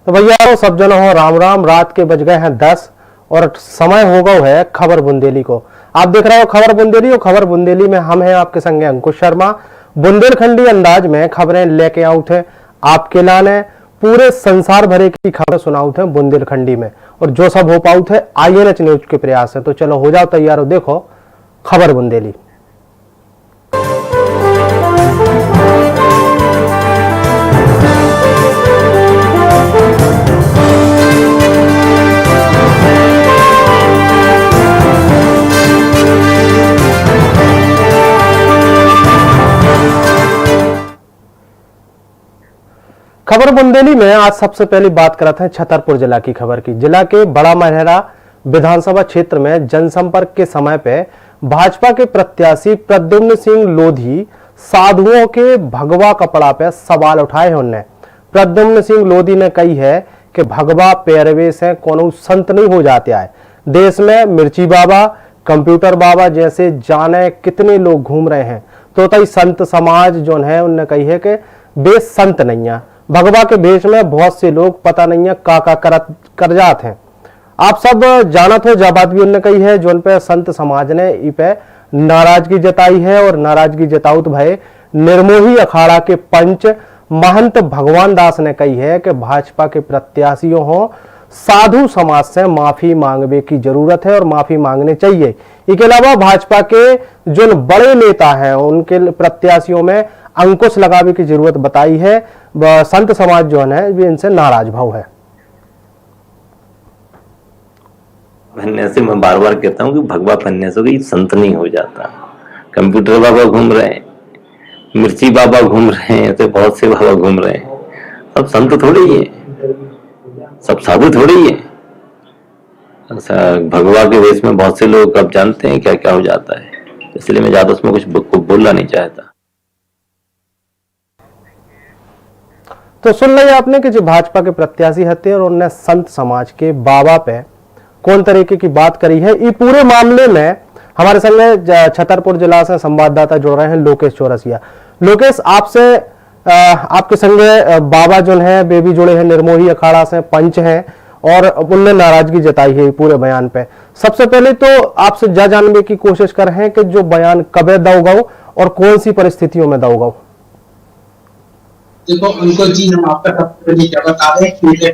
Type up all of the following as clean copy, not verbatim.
तो भैया सब जन हो राम राम। रात के बज गए हैं 10 और समय हो गया है खबर बुंदेली को। आप देख रहे हो खबर बुंदेली और खबर बुंदेली में हम हैं आपके संगे अंकुश शर्मा। बुंदेलखंडी अंदाज में खबरें लेके आउट है आपके लाने, पूरे संसार भरे की खबर सुनाउट है बुंदेलखंडी में, और जो सब हो पाउट है INH न्यूज के प्रयास है। तो चलो हो जाओ तैयार हो, देखो खबर बुंदेली। खबर बुंदेली में आज सबसे पहली बात करते हैं छतरपुर जिला की खबर की। जिला के बड़ा महरा विधानसभा क्षेत्र में जनसंपर्क के समय पे भाजपा के प्रत्याशी प्रद्युम्न सिंह लोधी साधुओं के भगवा कपड़ा पे सवाल उठाए हैं। उन्होंने प्रद्युम्न सिंह लोधी ने कही है कि भगवा पैरवे से कोनो संत नहीं हो जाते आए। देश में मिर्ची बाबा, कंप्यूटर बाबा जैसे जाने कितने लोग घूम रहे हैं, तो तई संत समाज जो है उनने कही है कि वे संत नहीं है। भगवा के भेष में बहुत से लोग पता नहीं है का कर जाते हैं। आप सब जानत हो, जब बात भी उन्होंने कही है जो उन पे संत समाज ने इ पे नाराजगी जताई है, और नाराजगी जताउत भय निर्मोही अखाड़ा के पंच महंत भगवान दास ने कही है कि भाजपा के प्रत्याशियों हो साधु समाज से माफी मांगने की जरूरत है और माफी मांगने चाहिए। इसके अलावा भाजपा के जो बड़े नेता हैं उनके प्रत्याशियों में अंकुश लगाने की जरूरत बताई है। संत समाज जो है भी इनसे नाराज भाव है। पहनने से मैं बार बार कहता हूँ कि भगवा पहनने से कोई संत नहीं हो जाता। कंप्यूटर बाबा घूम रहे हैं, मिर्ची बाबा घूम रहे हैं, तो बहुत से बाबा घूम रहे हैं। सब संत थोड़े ही है, सब साधु थोड़े ही है। भगवा के वेश में बहुत से लोग अब जानते हैं क्या क्या हो जाता है, इसलिए मैं ज्यादा उसमें कुछ बोलना नहीं चाहता। तो सुन लिया आपने कि जो भाजपा के प्रत्याशी हते और उन्होंने संत समाज के बाबा पे कौन तरीके की बात करी है। ये पूरे मामले में हमारे संग छतरपुर जिला से संवाददाता जुड़ रहे हैं लोकेश चौरसिया। लोकेश, आपसे आपके संगे बाबा जो है वे भी जुड़े हैं, निर्मोही अखाड़ा से पंच हैं, और उनने नाराजगी जताई है पूरे बयान पे। सबसे पहले तो आपसे जानने की कोशिश कर रहे हैं कि जो बयान कब दऊगा और कौन सी परिस्थितियों में दऊगा। देखो उनको जी हम आपका सबसे पहले क्या बता दें कि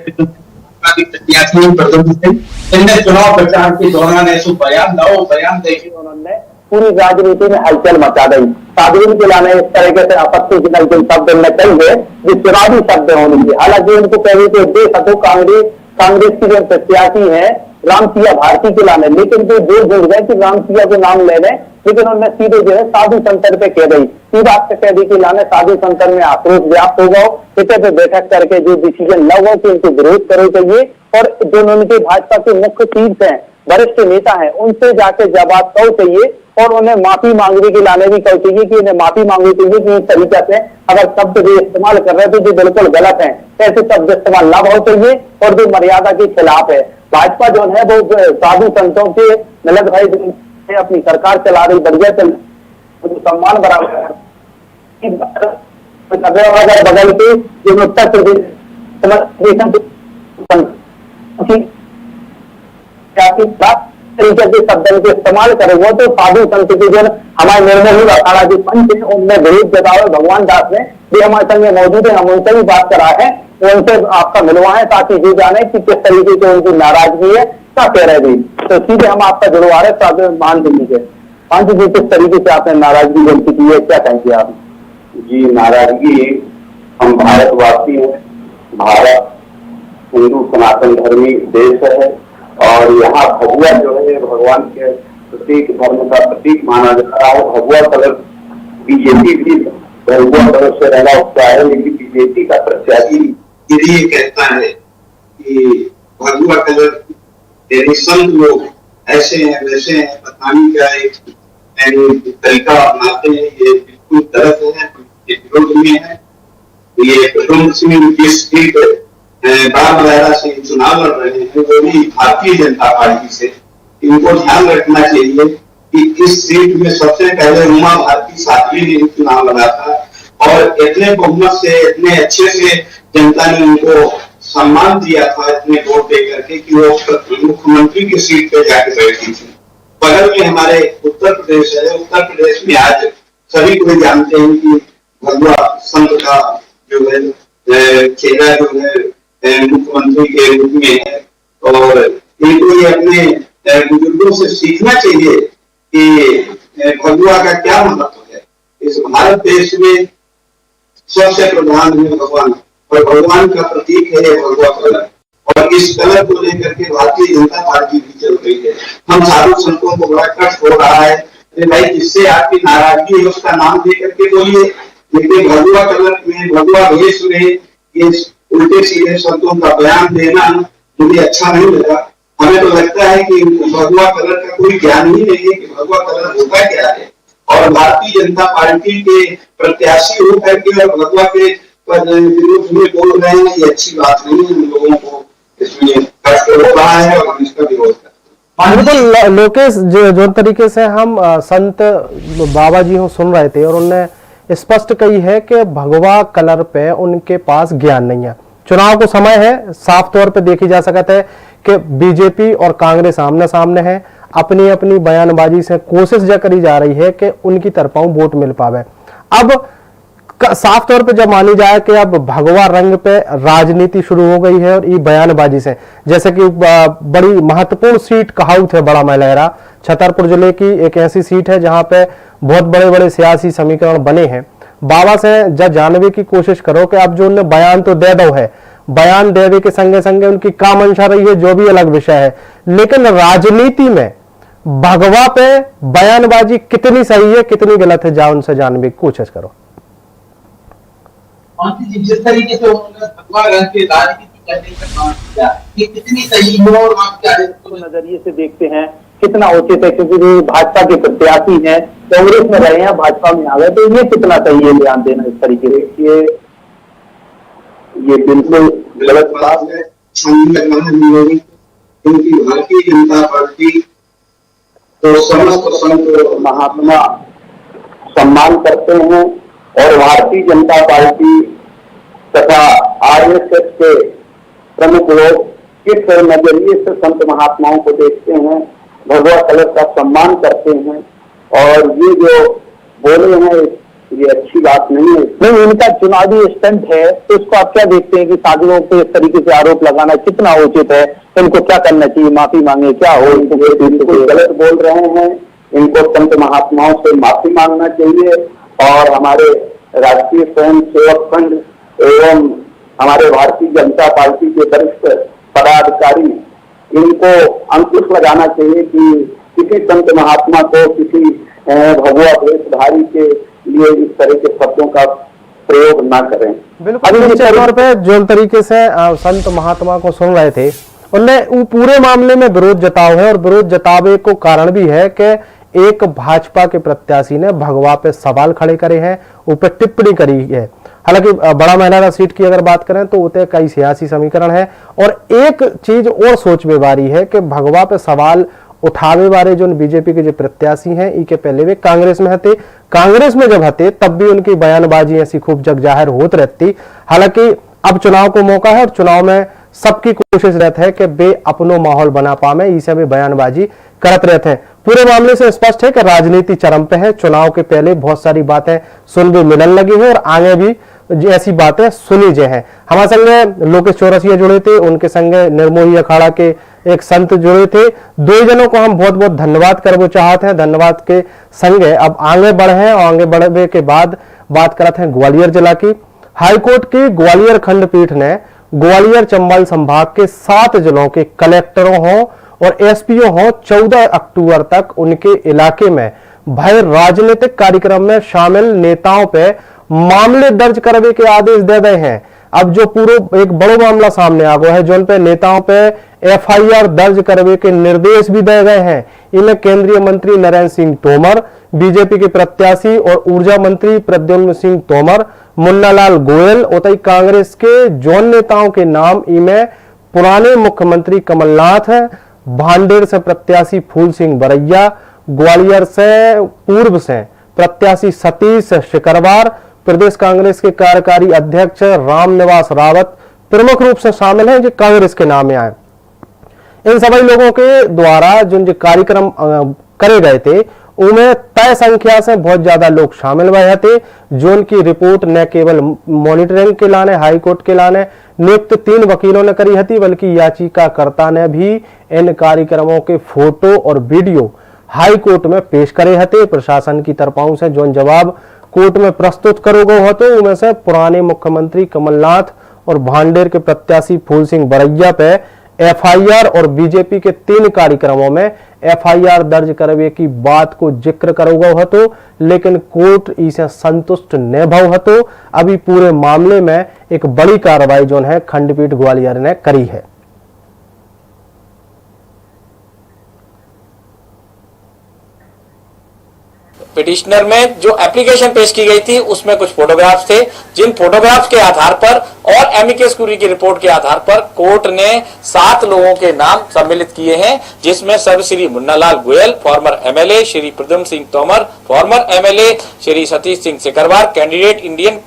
प्रत्याशी प्रद्युम्न सिंह चुनाव प्रचार के दौरान ऐसे बयान देके उन्होंने पूरी राजनीति में हलचल मचा दी। साधुओं के लाने इस तरीके से आपत्तिजनक जो शब्द उन्होंने कहे जो चुनावी शब्द होने के, हालांकि उनको कहे थे देश कांग्रेस की जो प्रत्याशी है रामसिया भारती के लाने, लेकिन जो बोल भूल गए कि रामसिया को नाम ले लें, लेकिन उन्होंने सीधे जो है साधु संतन पे कह दी। सी बात पे कह दी कि लाने साधु संतन में आक्रोश व्याप्त हो गया, इसे पे बैठक करके जो डिसीजन न हो कि उनको विरोध करो चाहिए, और जो उनके भाजपा के मुख्य शीर्ष हैं वरिष्ठ नेता हैं उनसे जाके जवाब कहो चाहिए, और उन्हें माफी मांगने के लाने भी कहो चाहिए कि उन्हें माफी मांगनी चाहिए कि इस तरीके से अगर शब्द भी इस्तेमाल कर रहे थे जो बिल्कुल गलत है, ऐसे शब्द इस्तेमाल न हो चाहिए और जो मर्यादा के खिलाफ है। भाजपा जो है वो साधु संतों के मतलब भाई अपनी सरकार चला रही, बढ़िया चल सम्मान बराबर बगल के जो उत्तर प्रदेश तरीके के शब्दों के इस्तेमाल करे वो तो साधु संत के जो हमारे निर्मोही अखाड़ा के पंच है उनमें विरोध जताओ भगवान दास ने भी हमारे संग मौजूद है, हम उनसे भी बात करा है, उनसे आपका मिलवा है ताकि ये जाने कि किस तरीके से उनकी नाराजगी है, क्या कह रहे थे। तो सीधे हम आपका जुड़वा रहे मान दीजिए किस तरीके से आपने नाराजगी व्यक्त की है, क्या कहेंगे आप? जी, नाराजगी हम भारतवासी हैं, भारत हिंदू सनातन धर्मी देश है, और यहाँ भगवा जो है भगवान के प्रतीक, धर्म का प्रतीक माना जा रहा है। भगवा कलर बीजेपी भी भगवा कलर से रहना होता है, लेकिन बीजेपी का प्रत्याशी यदि ये कहता है कि भगवा कलर यानी संत लोग ऐसे हैं वैसे हैं, पता नहीं क्या एक तरीका अपनाते हैं, ये बिल्कुल गलत है, विरोध में है। ये प्रद्युम्न सिंह जिस सीट बारह से चुनाव लड़ रहे हैं वो भी भारतीय जनता पार्टी से, इनको ध्यान रखना चाहिए कि इस सीट में सबसे पहले उमा भारती साध्वी ने चुनाव लड़ा था, और इतने बहुमत से इतने अच्छे से जनता ने उनको सम्मान दिया था इतने वोट दे करके कि वो मुख्यमंत्री की सीट पे जाके बैठी थी। बगल में हमारे उत्तर प्रदेश है। उत्तर प्रदेश में आज सभी को जानते हैं कि भगवा संघ का जो है चेहरा जो है मुख्यमंत्री के रूप में है, और इनको ये अपने बुजुर्गों से सीखना चाहिए कि भगवा का क्या महत्व है। इस भारत देश में सबसे प्रधान है भगवान, और भगवान का प्रतीक है भगवा कलर, और इस कलर को लेकर के भारतीय जनता पार्टी भी चल रही है। हम साधु संतों को बड़ा कष्ट हो रहा है, भाई जिससे आपकी नाराजगी है उसका नाम दे करके बोलिए, लेकिन भगवा कलर में, भगवा वेश में ये उल्टे सीधे शब्दों का बयान देना मुझे अच्छा नहीं लगा। हमें तो लगता है कि भगवा कलर का कोई ज्ञान ही नहीं है कि भगवा कलर होता क्या है, और भारतीय जनता पार्टी के प्रत्याशी हो करके और भगवा के विरोध में बोल रहे हैं, ये अच्छी बात नहीं है। हम लोगों को इसमें कष्ट हो रहा है और हम इसका विरोध करते हैं। बिल्कुल लोकेश, जो तरीके से हम संत बाबा जी सुन रहे थे और उन्होंने स्पष्ट कही है कि भगवा कलर पे उनके पास ज्ञान नहीं है। चुनाव को समय है, साफ तौर पे देखी जा सकता है कि बीजेपी और कांग्रेस आमने सामने है। अपनी अपनी बयानबाजी से कोशिश जो करी जा रही है कि उनकी तरफा वोट मिल पावे। अब साफ तौर पे जब मानी जाए कि अब भगवा रंग पे राजनीति शुरू हो गई है और ये बयानबाजी से, जैसे कि बड़ी महत्वपूर्ण सीट कहाउत है बड़ा महलहरा, छतरपुर जिले की एक ऐसी सीट है जहां पे बहुत बड़े बड़े सियासी समीकरण बने हैं। बाबा से जब जानने की कोशिश करो कि अब जो उन्हें बयान तो दे दो है, बयान देने के संगे संगे उनकी क्या मंशा रही है जो भी अलग विषय है, लेकिन राजनीति में भगवा पे बयानबाजी कितनी सही है कितनी गलत है, जा उनसे जानने की कोशिश करो। जिस तरीके से उन्होंने भगवा रंग की राजनीति करने का काम किया, ये कितनी सही है और आप क्या नजरिए से देखते हैं, कितना उचित है? क्योंकि भाजपा के प्रत्याशी हैं, कांग्रेस में रहे हैं, भाजपा में आ गए, तो ये कितना सही है बयान देना इस तरीके से? ये बिल्कुल गलत बात है। क्योंकि भारतीय जनता पार्टी तो समस्त संत महात्मा सम्मान करते हैं, और भारतीय जनता पार्टी तथा आरएसएस के प्रमुख लोग किस नजरिए से संत महात्माओं को देखते हैं, भगवा कलर का सम्मान करते हैं, और ये जो बोले हैं ये अच्छी बात नहीं है। नहीं, इनका चुनावी स्टंट है, तो इसको आप क्या देखते हैं कि साधुओं पे इस तरीके से आरोप लगाना कितना उचित है? इनको क्या करना चाहिए? माफी मांगे क्या हो? इनको गलत बोल रहे हैं, इनको संत महात्माओं से माफी मांगना चाहिए, और हमारे राष्ट्रीय स्वयं सेवक संघ एवं हमारे भारतीय जनता पार्टी के वरिष्ठ पदाधिकारी इनको अंकुश लगाना चाहिए कि किसी संत महात्मा को किसी भगवा वेशधारी के लिए इस तरह के शब्दों का प्रयोग ना करें। बिल्कुल तौर पे जो तरीके से संत महात्मा को सुन रहे थे उनने पूरे मामले में विरोध जताव है, और विरोध जतावे को कारण भी है कि एक भाजपा के प्रत्याशी ने भगवा पे सवाल खड़े करे हैं, ऊपर टिप्पणी करी है। हालांकि बड़ा महलहरा सीट की अगर बात करें तो उते कई सियासी समीकरण है, और एक चीज और सोच में बारी है कि भगवा पे सवाल उठावे वाले जो बीजेपी के जो प्रत्याशी हैं इनके पहले वे कांग्रेस में हते, कांग्रेस में जब हते तब भी उनकी बयानबाजी ऐसी खूब जग जाहिर होत रहती। हालांकि अब चुनाव को मौका है और चुनाव में सबकी कोशिश रहती है कि वे अपनो माहौल बना पावे, इसे भी बयानबाजी करते रहते हैं। पूरे मामले से स्पष्ट है कि राजनीति चरम पे है। चुनाव के पहले बहुत सारी बातें सुन भी मिलन लगी है और आगे भी ऐसी बातें सुनी जे हैं। हमारे संगे लोकेश चौरसिया जुड़े थे, उनके संगे निर्मोही अखाड़ा के एक संत जुड़े थे। दो जनों को हम बहुत बहुत धन्यवाद करना चाहते हैं। धन्यवाद के संगे अब आगे बढ़े हैं, और आगे बढ़ने के बाद बात करते हैं ग्वालियर जिला की। हाईकोर्ट की ग्वालियर खंडपीठ ने ग्वालियर चंबल संभाग के 7 जिलों के कलेक्टरों हों और एसपीओ हों 14 अक्टूबर तक उनके इलाके में भय राजनीतिक कार्यक्रम में शामिल नेताओं पे मामले दर्ज करने के आदेश दे गए हैं। अब जो पूरा एक बड़ा मामला सामने आ गया है, जो उन पे नेताओं पे एफआईआर दर्ज करने के निर्देश भी दिए गए हैं। इनमें केंद्रीय मंत्री नरेंद्र सिंह तोमर, बीजेपी के प्रत्याशी और ऊर्जा मंत्री प्रद्युम्न सिंह तोमर, मुन्नालाल गोयल, उतई कांग्रेस के जोन नेताओं के नाम इनमें पुराने मुख्यमंत्री कमलनाथ, भांडेर से प्रत्याशी फूल सिंह बरैया, ग्वालियर से पूर्व से प्रत्याशी सतीश शिकरवार, प्रदेश कांग्रेस के कार्यकारी अध्यक्ष रामनिवास रावत, प्रमुख रूप से शामिल हैं जो कांग्रेस के नाम में आए। इन सभी लोगों के द्वारा जो कार्यक्रम करे गए थे उनमें तय संख्या से बहुत ज्यादा लोग शामिल हुए थे। जो उनकी रिपोर्ट न केवल मॉनिटरिंग के लाने हाई कोर्ट के लाने नियुक्त 3 वकीलों ने करी थी, बल्कि याचिकाकर्ता ने भी इन कार्यक्रमों के फोटो और वीडियो हाई कोर्ट में पेश करे थे। प्रशासन की तरफों से जो जवाब कोर्ट में प्रस्तुत करो गए होते उनमें से पुराने मुख्यमंत्री कमलनाथ और भांडेर के प्रत्याशी फूल सिंह बरैया पे एफआईआर और बीजेपी के 3 कार्यक्रमों में एफआईआर दर्ज करवे की बात को जिक्र करो गो हतो, लेकिन कोर्ट इसे संतुष्ट न भव हतो। अभी पूरे मामले में एक बड़ी कार्रवाई जो है खंडपीठ ग्वालियर ने करी है। पिटिशनर में जो एप्लीकेशन पेश की गई थी उसमें कुछ फोटोग्राफ्स थे, जिन फोटोग्राफ्स के आधार पर और एमिकस क्यूरी की रिपोर्ट के आधार पर कोर्ट ने 7 लोगों के नाम सम्मिलित किए हैं, जिसमें Sarvashri Munnalal Goyal former MLA, Shri Pradyumn Singh Tomar former MLA, Shri Satish Singh Sikarwar candidate Indian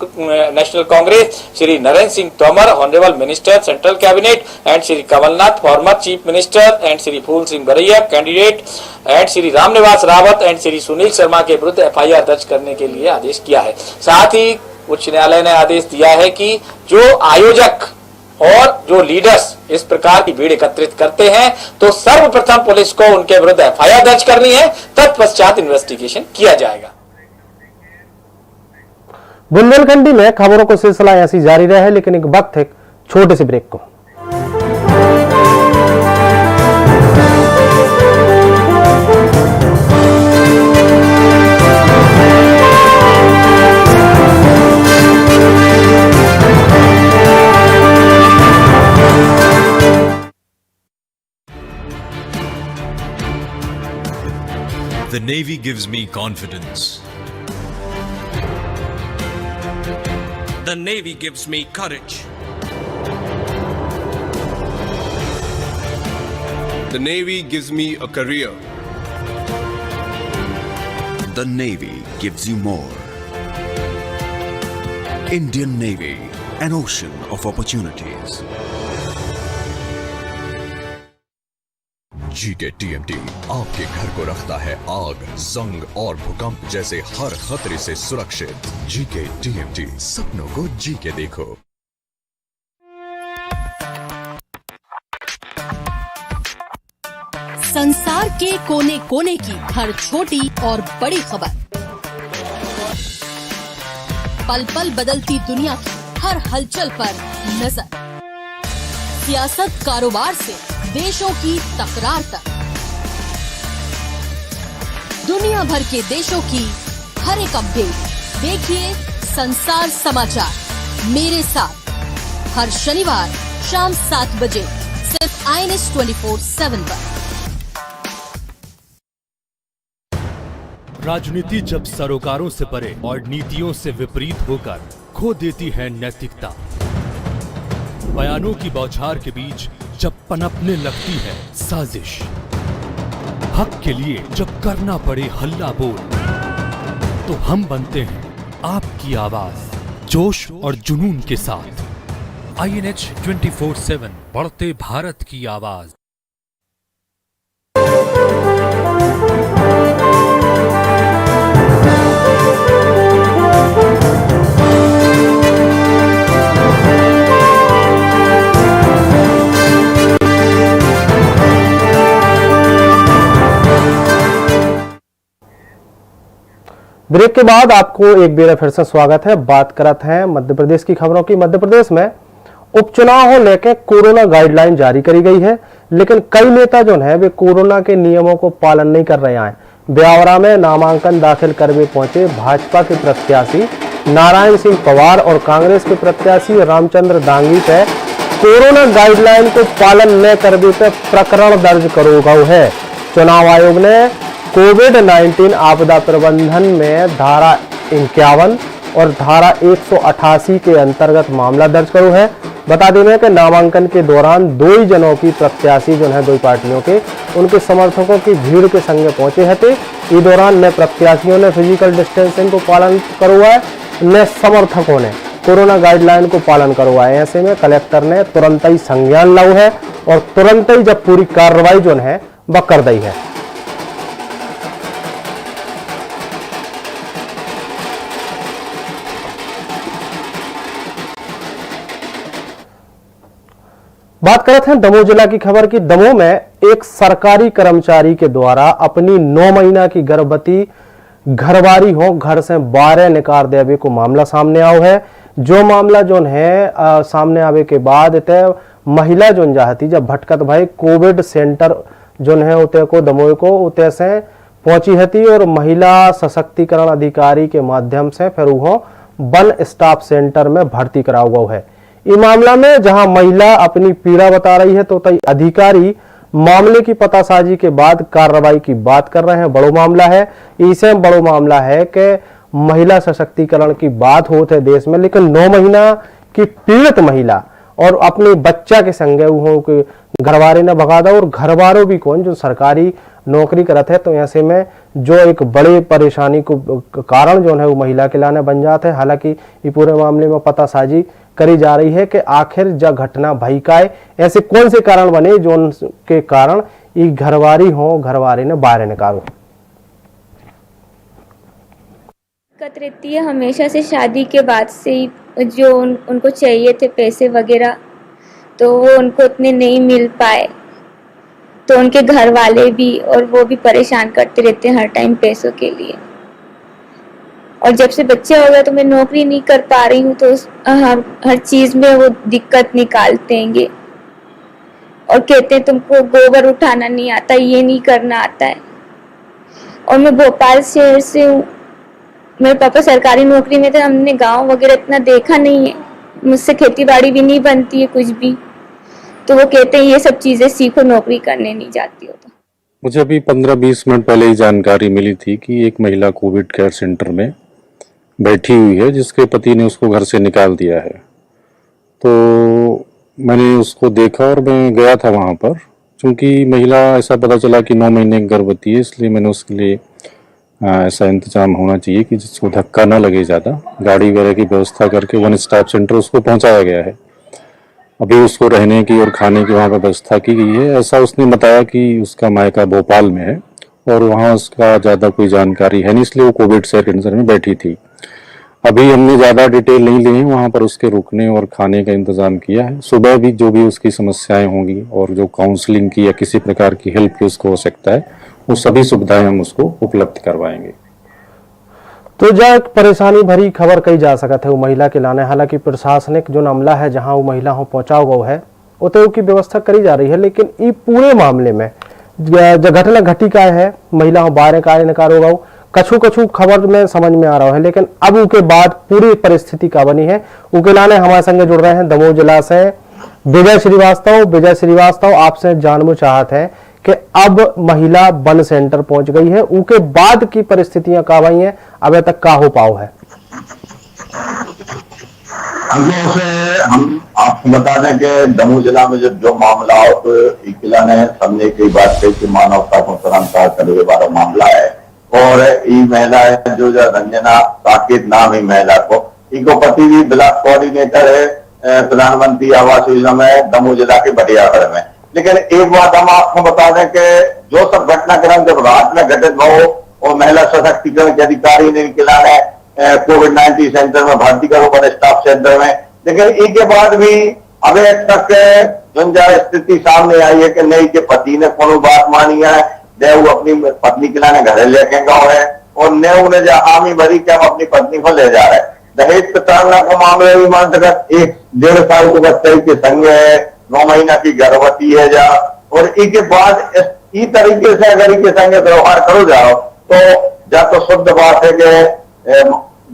National Congress, Shri Narendra Singh Tomar honourable minister central cabinet and Shri Kamalnath former chief minister and Shri Phool Singh Baraiya candidate and Shri Ramniwas Rawat and Shri Sunil Sharma के विरुद्ध एफआईआर दर्ज करने के लिए आदेश किया है। साथ ही उच्च न्यायालय ने आदेश दिया है कि जो आयोजक और जो लीडर्स इस प्रकार की भीड़ एकत्रित करते हैं तो सर्वप्रथम पुलिस को उनके विरुद्ध एफआईआर दर्ज करनी है, तत्पश्चात इन्वेस्टिगेशन किया जाएगा। बुंदेलखंडी में खबरों को सिलसिला ऐसी जारी रहा है, लेकिन एक वक्त है छोटे से ब्रेक को। The Navy gives me confidence. The Navy gives me courage. The Navy gives me a career. The Navy gives you more. Indian Navy, an ocean of opportunities. GK TMT आपके घर को रखता है आग, जंग और भूकंप जैसे हर खतरे से सुरक्षित। जीके टीएमटी, सपनों को जी के देखो। संसार के कोने कोने की हर छोटी और बड़ी खबर, पल पल बदलती दुनिया की हर हलचल पर नजर, सियासत कारोबार से देशों की तकरार तक, दुनिया भर के देशों की हर एक अपडेट देखिए संसार समाचार मेरे साथ हर शनिवार शाम 7 बजे सिर्फ INS 24/7 पर। राजनीति जब सरोकारों से परे और नीतियों से विपरीत होकर खो देती है नैतिकता, बयानों की बौछार के बीच जब पनपने लगती है साजिश, हक के लिए जब करना पड़े हल्ला बोल, तो हम बनते हैं आपकी आवाज जोश और जुनून के साथ। INH 24/7 बढ़ते भारत की आवाज। ब्रेक के बाद आपको एक बार फिर से स्वागत है। बात करते हैं मध्य प्रदेश की खबरों की। मध्य प्रदेश में उपचुनाव को लेकर कोरोना गाइडलाइन जारी करी गई है, लेकिन कई नेता जो है वे कोरोना के नियमों को पालन नहीं कर रहे हैं। ब्यावरा में नामांकन दाखिल करने पहुंचे भाजपा के प्रत्याशी नारायण सिंह पवार और कांग्रेस के प्रत्याशी रामचंद्र दांगी पे कोरोना गाइडलाइन को पालन न करने पर प्रकरण दर्ज करो गया है। चुनाव आयोग ने कोविड-19 आपदा प्रबंधन में धारा 51 और धारा 188 के अंतर्गत मामला दर्ज करो है। बता दें कि नामांकन के दौरान 2 ही जनों की प्रत्याशी जो है 2 पार्टियों के उनके समर्थकों की भीड़ के संग पहुंचे थे। इस दौरान न प्रत्याशियों ने फिजिकल डिस्टेंसिंग को पालन करो है, न समर्थकों ने। कोरोना गाइडलाइन को पालन करवाए। ऐसे में कलेक्टर ने तुरंत ही संज्ञान लाऊ है और तुरंत ही जब पूरी कार्रवाई जो है वह कर दी है। बात करते हैं दमोह जिला की खबर की। दमोह में एक सरकारी कर्मचारी के द्वारा अपनी 9 महीना की गर्भवती घरवारी हो घर से बाहर निकाल देवे को मामला सामने आओ है। जो मामला जो है सामने आवे के बाद इतने महिला जो चाहती जब भटकत भाई कोविड सेंटर जो है उते को दमोह को उते से पहुंची हती और महिला सशक्तिकरण अधिकारी के माध्यम से फिर वो वन स्टाफ सेंटर में भर्ती कराया हुआ है। इस मामला में जहां महिला अपनी पीड़ा बता रही है तो अधिकारी मामले की पतासाजी के बाद कार्रवाई की बात कर रहे हैं। बड़ो मामला है, इसे बड़ो मामला है कि महिला सशक्तिकरण की बात होती है देश में, लेकिन 9 महीना की पीड़ित महिला और अपने बच्चा के संगे के घरवारे ने भगा दा और घरवारों भी कौन जो सरकारी नौकरी करते हैं। तो ऐसे में जो एक बड़े परेशानी को कारण जो है वो महिला के लाने बन जाते हैं। हालांकि ये पूरे मामले में पतासाजी करी जा रही है कि आखिर जब घटना भई का है ऐसे कौन से कारण बने जो उनके कारण ये घरवारी हो घरवारी ने बाहर निकालो। दिक्कत रहती है हमेशा से शादी के बाद से ही जो उनको चाहिए थे पैसे वगैरह तो वो उनको उतने नहीं मिल पाए, तो उनके घर वाले भी और वो भी परेशान करते रहते हैं हर टाइम पैसों के लिए। और जब से बच्चे हो गए तो मैं नौकरी नहीं कर पा रही हूँ, तो हर चीज़ में वो दिक्कत निकालते हैं और कहते हैं तुमको गोबर उठाना नहीं आता, ये नहीं करना आता है। और मैं भोपाल शहर से हूँ, मेरे पापा सरकारी नौकरी में थे, हमने गांव वगैरह इतना देखा नहीं है, मुझसे खेती बाड़ी भी नहीं बनती है कुछ भी, तो वो कहते हैं ये सब चीज़ें सीखो, नौकरी करने नहीं जाती हो। तो मुझे अभी 15-20 मिनट पहले ही जानकारी मिली थी कि एक महिला कोविड केयर सेंटर में बैठी हुई है जिसके पति ने उसको घर से निकाल दिया है। तो मैंने उसको देखा और मैं गया था वहाँ पर, क्योंकि महिला ऐसा पता चला कि 9 महीने गर्भवती है, इसलिए मैंने उसके लिए ऐसा इंतजाम होना चाहिए कि जिसको धक्का ना लगे ज़्यादा, गाड़ी वगैरह की व्यवस्था करके वन स्टाफ सेंटर उसको पहुँचाया गया है। अभी उसको रहने की और खाने की वहाँ पर व्यवस्था की गई है। ऐसा उसने बताया कि उसका मायका भोपाल में है और वहाँ उसका ज़्यादा कोई जानकारी है नहीं, इसलिए वो कोविड सेंटर में बैठी थी। अभी हमने ज़्यादा डिटेल नहीं ली है, वहाँ पर उसके रुकने और खाने का इंतज़ाम किया है। सुबह भी जो भी उसकी समस्याएं होंगी और जो काउंसलिंग की या किसी प्रकार की हेल्प की उसको हो सकता है, वो सभी सुविधाएं हम उसको उपलब्ध करवाएंगे। तो जो एक परेशानी भरी खबर कही जा सकता है वो महिला के लाने, हालांकि प्रशासनिक जो मामला है जहां वो महिला हो पहुंचा हुआ है उतो की व्यवस्था करी जा रही है, लेकिन ये पूरे मामले में जो घटना घटी का है महिला हो बाहर कार्य निकाल होगा कछु खबर में समझ में आ रहा है, लेकिन अब उसके बाद पूरी परिस्थिति का बनी है। उसके लाने हमारे संगे जुड़ रहे हैं दमोह जिला से विजय श्रीवास्तव। आपसे जानना चाहते हैं कि अब महिला वन सेंटर पहुंच गई है, उसके बाद की परिस्थितियां का बनी है, अब तक का हो पाओ है। हम आपको बता दें कि दमोह जिला में जो मामला हो तो इकला ने हमने कई बात कही कि मानवता को तुरंत करने वाला मामला है। और ये महिला है जो रंजना साकेत नाम है महिला को, इनको पति भी ब्लॉक कोऑर्डिनेटर है प्रधानमंत्री आवास योजना में दमोह जिला के बटियागढ़ में। लेकिन एक बात हम आपको बता दें कि जो सब घटनाक्रम जब रात में घटित हो और महिला सशक्तिकरण के अधिकारी ने निकला है कोविड-19 सेंटर में भर्ती करो वन स्टाफ सेंटर में, लेकिन इसके बाद भी अभी तक जो स्थिति सामने आई है कि नहीं के पति ने कोनो बात मानी है, वो अपनी पत्नी के लाने घर लेके गए है और ने उन्हें हामी भरी के हम अपनी पत्नी को ले जा रहे हैं। दहेज प्रताड़ना का मामले भी मान सकते 1-1.5 साल के बच्चे के संग है, 9 महीना की गर्भवती है जा, और इसके बाद इस तरीके से अगर इसके संग व्यवहार करो जाओ तो या तो शुद्ध बात है कि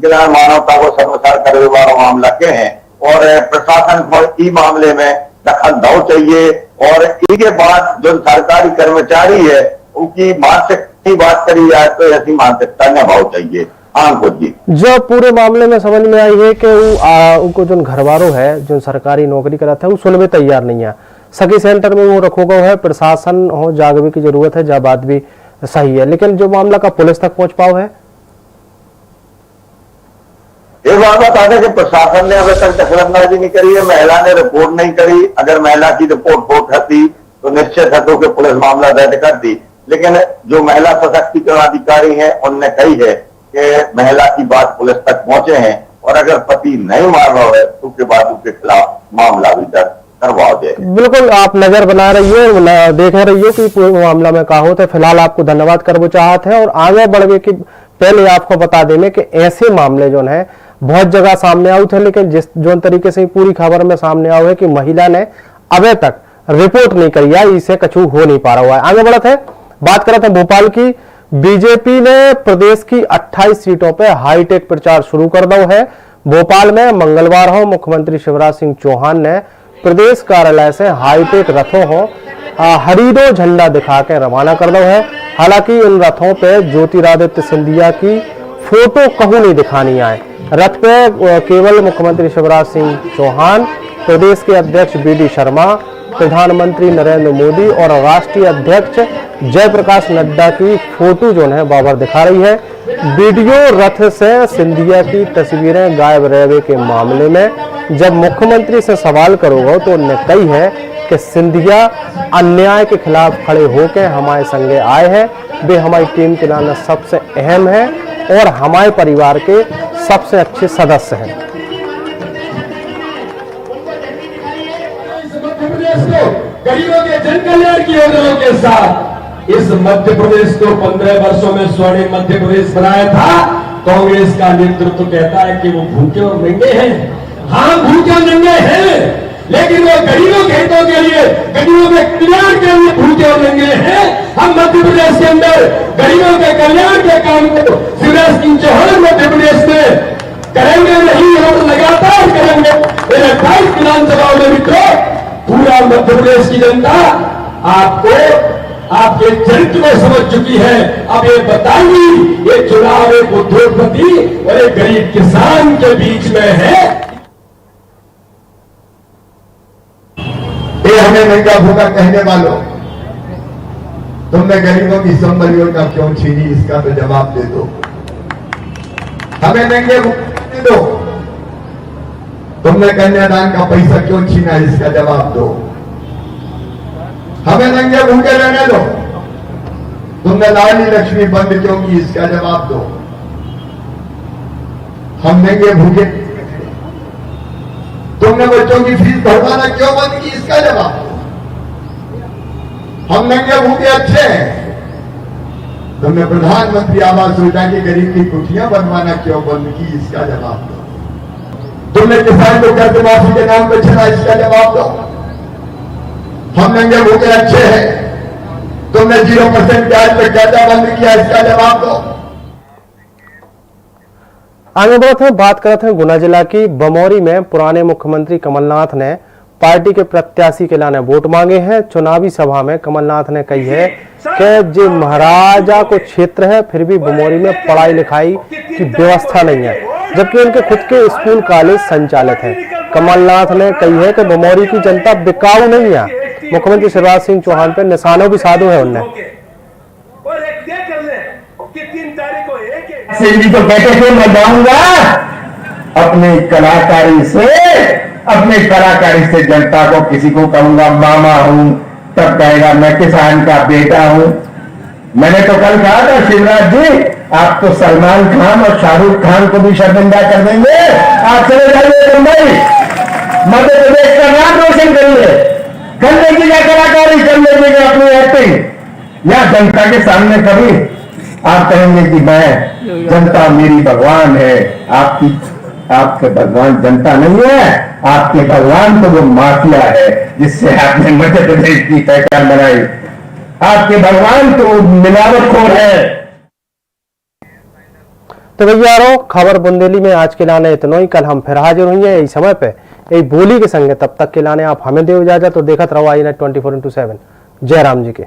मानवता को सर्वसार करने वाला मामला के हैं और प्रशासन को इस मामले में दखल दो चाहिए। और इसके बाद जो सरकारी कर्मचारी है उनकी मानसिकता की बात करी जाए तो ऐसी मानसिकता निभाव चाहिए। जो पूरे मामले में समझ में आई है कि उनको जो घरवारों है जो सरकारी नौकरी कराता है वो सुनने तैयार नहीं है, सखी सेंटर में वो रखोगा है, प्रशासन हो जागने की जरूरत है, जब बात भी सही है, लेकिन जो मामला का पुलिस तक पहुंच पाओ है एक बात बता दें कि प्रशासन ने अभी तक दखलंदाजी नहीं करी है, महिला ने रिपोर्ट नहीं करी। अगर महिला की रिपोर्ट हो करती तो निश्चित है तो कि पुलिस मामला दर्ज करती, लेकिन जो महिला सशक्तिकरण अधिकारी हैं उनने कही है कि महिला की बात पुलिस तक पहुंचे हैं और अगर पति नहीं मान रहा है तो उसके बाद उसके खिलाफ मामला भी दर्ज करवा दे। बिल्कुल, आप नजर बना रही हो, देख रही हो कि पूरे मामला में कहा होता है। फिलहाल आपको धन्यवाद करना चाहते हैं और आगे बढ़ गए कि पहले आपको बता दें कि ऐसे मामले जो है बहुत जगह सामने आए थे, लेकिन जिस जो तरीके से पूरी खबर में सामने आया है कि महिला ने अभी तक रिपोर्ट नहीं करी है, इसे कछु हो नहीं पा रहा है। आगे बढ़ते हैं, बात करते हैं भोपाल की। बीजेपी ने प्रदेश की 28 सीटों पर हाईटेक प्रचार शुरू कर दो है। भोपाल में मंगलवार हो मुख्यमंत्री शिवराज सिंह चौहान ने प्रदेश कार्यालय से हाईटेक रथों हो हरीडो झंडा दिखा के रवाना कर दो है। हालांकि इन रथों पे ज्योतिरादित्य सिंधिया की फोटो कहूं नहीं दिखानी आए। रथ पे केवल मुख्यमंत्री शिवराज सिंह चौहान, प्रदेश के अध्यक्ष बीडी शर्मा, प्रधानमंत्री नरेंद्र मोदी और राष्ट्रीय अध्यक्ष जयप्रकाश नड्डा की फोटो जो है बाबर दिखा रही है। वीडियो रथ से सिंधिया की तस्वीरें गायब रहने के मामले में जब मुख्यमंत्री से सवाल करोगे तो उन्होंने कही है कि सिंधिया अन्याय के खिलाफ खड़े होकर हमारे संगे आए हैं। वे हमारी टीम के नाम सबसे अहम है और हमारे परिवार के सबसे अच्छे सदस्य हैं। गरीबों के जन कल्याण की योजनाओं के साथ इस मध्य प्रदेश को 15 वर्षों में स्वर्णिम मध्य प्रदेश बनाया था। कांग्रेस का नेतृत्व कहता है कि वो भूखे और नंगे हैं। हाँ, भूखे और नंगे हैं, लेकिन वो गरीबों के हितों के लिए, गरीबों के कल्याण के लिए भूखे और नंगे हैं। हम मध्य प्रदेश के अंदर गरीबों के कल्याण के काम को शिवराज सिंह चौहान मध्य प्रदेश में करेंगे नहीं, हम लगातार करेंगे। 28 विधानसभा में मित्रों, पूरा मध्य प्रदेश की जनता आपको आपके चरित्र में समझ चुकी है। अब ये बताइए, ये चुनाव एक उद्योगपति और एक गरीब किसान के बीच में है। ये हमें नंगा भूखा कहने वालों, तुमने गरीबों की संपत्तियों का क्यों छीनी, इसका तो जवाब दे दो। हमें नंगे भूखे दो। तुमने कन्यादान का पैसा क्यों छीना, इसका जवाब दो। हमें नंगे भूखे रहने दो। तुमने लाडली लक्ष्मी बंद क्यों की, इसका जवाब दो। हम नंगे भूखे। तुमने बच्चों की फीस भरवाना क्यों बंद की, इसका जवाब दो। हम नंगे भूखे अच्छे हैं। तुमने प्रधानमंत्री आवास योजना की गरीब की कुटियां बनवाना क्यों बंद की, इसका जवाब दो। तुमने किसान को कर्ज माफी के नाम पर छीना, इसका जवाब दो। हम नंगे भूखे अच्छे हैं। तुमने 0% ब्याज पर कर्जा बंद किया, इसका जवाब दो। आगे बढ़ते हैं, बात करते हैं गुना जिला की। बमौरी में पुराने मुख्यमंत्री कमलनाथ ने पार्टी के प्रत्याशी के लाने वोट मांगे हैं। चुनावी सभा में कमलनाथ ने कही है कि जो महाराजा को क्षेत्र है फिर भी बमौरी में पढ़ाई लिखाई की व्यवस्था नहीं है, जबकि उनके खुद के स्कूल कॉलेज संचालित हैं। कमलनाथ ने कही है कि बमौरी की जनता बिकाऊ नहीं है। मुख्यमंत्री शिवराज सिंह चौहान पर निशानों भी साधु है उनने। सिंधी तो कहते थे मैं जाऊंगा अपनी कलाकारी से जनता को, किसी को कहूंगा मामा हूं तब कहेगा मैं किसान का बेटा हूं। मैंने तो कल कहा था शिवराज जी, आप तो सलमान खान और शाहरुख खान को भी शर्मिंदा कर देंगे। आप चले जाइए मुंबई, मध्य प्रदेश का नाम रोशन करिए, कर लीजिएगा कलाकारी, कर लीजिएगा अपनी एक्टिंग। या जनता के सामने कभी आप कहेंगे कि मैं, जनता मेरी भगवान है। आपके भगवान जनता नहीं है, आपके भगवान तो वो माफिया है जिससे आपने मध्य प्रदेश की पहचान बनाई। आपके भगवान तो मिलावटखोर है। तो भैया खबर बुंदेली में आज के लाने इतना ही। कल हम फिर हाजिर होंगे यही समय पे यही बोली के संगे। तब तक के लाने आप हमें दे इजाजत। तो देखत रहो आई नेट 24/7। जय राम जी के।